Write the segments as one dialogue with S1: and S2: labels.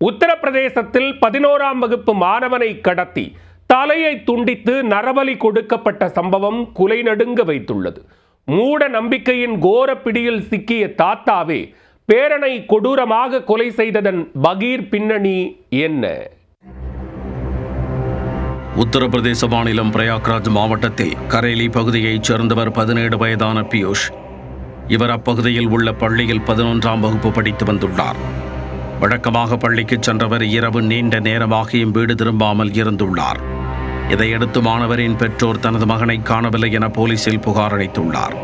S1: உத்தரப்பிரதேசத்தில் 11ஆம் வகுப்பு மாணவனை கடத்தி தலையை துண்டித்து நரபலி கொடுக்கப்பட்ட சம்பவம் குலை நடுங்க வைத்துள்ளது. மூட நம்பிக்கையின் கோர பிடியில் சிக்கிய தாத்தாவே பேரனை கொடூரமாக கொலை செய்ததன் பகீர் பின்னணி என்ன?
S2: உத்தரப்பிரதேச மாநிலம் பிரயாக்ராஜ் மாவட்டத்தில் கரேலி பகுதியைச் சேர்ந்தவர் 17 வயதான பியூஷ். இவர் அப்பகுதியில் உள்ள பள்ளியில் 11ஆம் வகுப்பு படித்து வந்துள்ளார். வழக்கமாக பள்ளிக்கு சென்றவர் இரவு நீண்ட நேரமாகியும் வீடு திரும்பாமல் இருந்துள்ளார். இதையடுத்து மாணவரின் பெற்றோர் தனது மகனை காணவில்லை என போலீசில் புகார் அளித்துள்ளார்.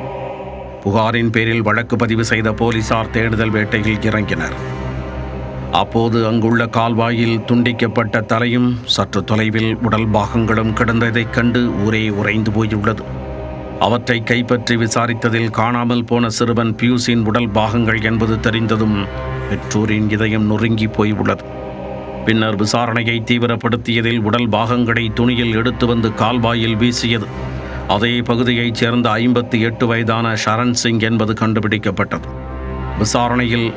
S2: புகாரின் பேரில் வழக்கு பதிவு செய்த போலீசார் தேடுதல் வேட்டையில் இறங்கினர். அப்போது அங்குள்ள கால்வாயில் துண்டிக்கப்பட்ட தலையும் சற்று தொலைவில் உடல் பாகங்களும் கிடந்ததைக் கண்டு ஊரே உறைந்து போயுள்ளது. அவற்றை கைப்பற்றி விசாரித்ததில் காணாமல் போன சிறுவன் பியூஸின் உடல் பாகங்கள் என்பது தெரிந்ததும் பெற்றோரின் இதயம் நொறுங்கி போயுள்ளது. பின்னர் விசாரணையை தீவிரப்படுத்தியதில் உடல் பாகங்களை துணியில் எடுத்து வந்து கால்வாயில் வீசியது அதே பகுதியைச் சேர்ந்த 58 வயதான ஷரண் சிங் என்பது கண்டுபிடிக்கப்பட்டது. விசாரணையில்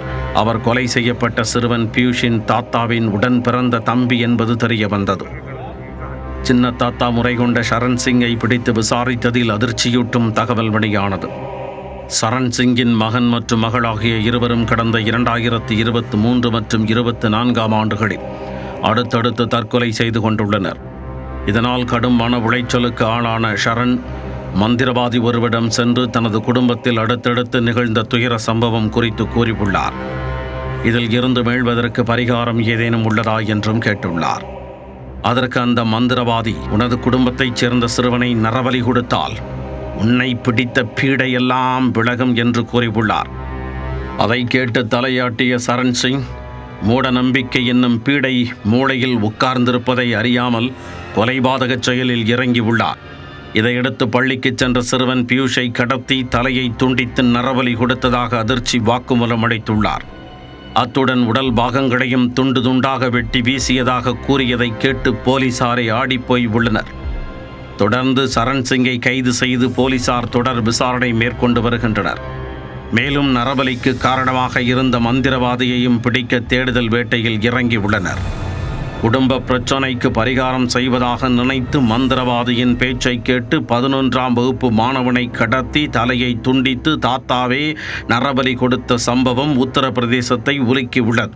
S2: அவர் கொலை செய்யப்பட்ட சிறுவன் பியூஷின் தாத்தாவின் உடன் பிறந்த தம்பி என்பது தெரிய வந்தது. சின்ன தாத்தா முறை கொண்ட ஷரண் சிங்கை பிடித்து விசாரித்ததில் அதிர்ச்சியூட்டும் தகவல் வெளியானது. சரண் சிங்கின் மகன் மற்றும் மகள் ஆகிய இருவரும் கடந்த 2023 மற்றும் 24ஆம் ஆண்டுகளில் அடுத்தடுத்து தற்கொலை செய்து கொண்டுள்ளனர். இதனால் கடும் மன உளைச்சலுக்கு ஆளான ஷரண் மந்திரவாதி ஒருவரிடம் சென்று தனது குடும்பத்தில் அடுத்தடுத்து நிகழ்ந்த துயர சம்பவம் குறித்து கூறியுள்ளார். இதில் இருந்து மீள்வதற்கு பரிகாரம் ஏதேனும் உள்ளதா என்றும் கேட்டுள்ளார். அதற்கு அந்த மந்திரவாதி, உனது குடும்பத்தைச் சேர்ந்த சிறுவனை நரபலி கொடுத்தால் உன்னை பிடித்த பீடையெல்லாம் விலகும் என்று கூறியுள்ளார். அதை கேட்டு தலையாட்டிய சரண் சிங் மூட நம்பிக்கை என்னும் பீடை மூளையில் உட்கார்ந்திருப்பதை அறியாமல் கொலைபாதக செயலில் இறங்கியுள்ளார். இதையடுத்து பள்ளிக்கு சென்ற சிறுவன் பியூஷை கடத்தி தலையை துண்டித்து நரபலி கொடுத்ததாக அதிர்ச்சி வாக்குமூலம் அளித்துள்ளார். அத்துடன் உடல் பாகங்களையும் துண்டு துண்டாக வெட்டி வீசியதாக கூறியதை கேட்டு போலீசாரை ஆடிப்போய் உள்ளனர். தொடர்ந்து சரண் சிங்கை கைது செய்து போலீசார் தொடர் விசாரணை மேற்கொண்டு வருகின்றனர். மேலும் நரபலிக்கு காரணமாக இருந்த மந்திரவாதியையும் பிடிக்க தேடுதல் வேட்டையில் இறங்கி உள்ளனர். குடும்ப பிரச்சனைக்கு பரிகாரம் செய்வதாக நினைத்து மந்திரவாதியின் பேச்சை கேட்டு 11ஆம் வகுப்பு மாணவனை கடத்தி தலையை துண்டித்து தாத்தாவே நரபலி கொடுத்த சம்பவம் உத்தரப்பிரதேசத்தை உலுக்கியுள்ளது.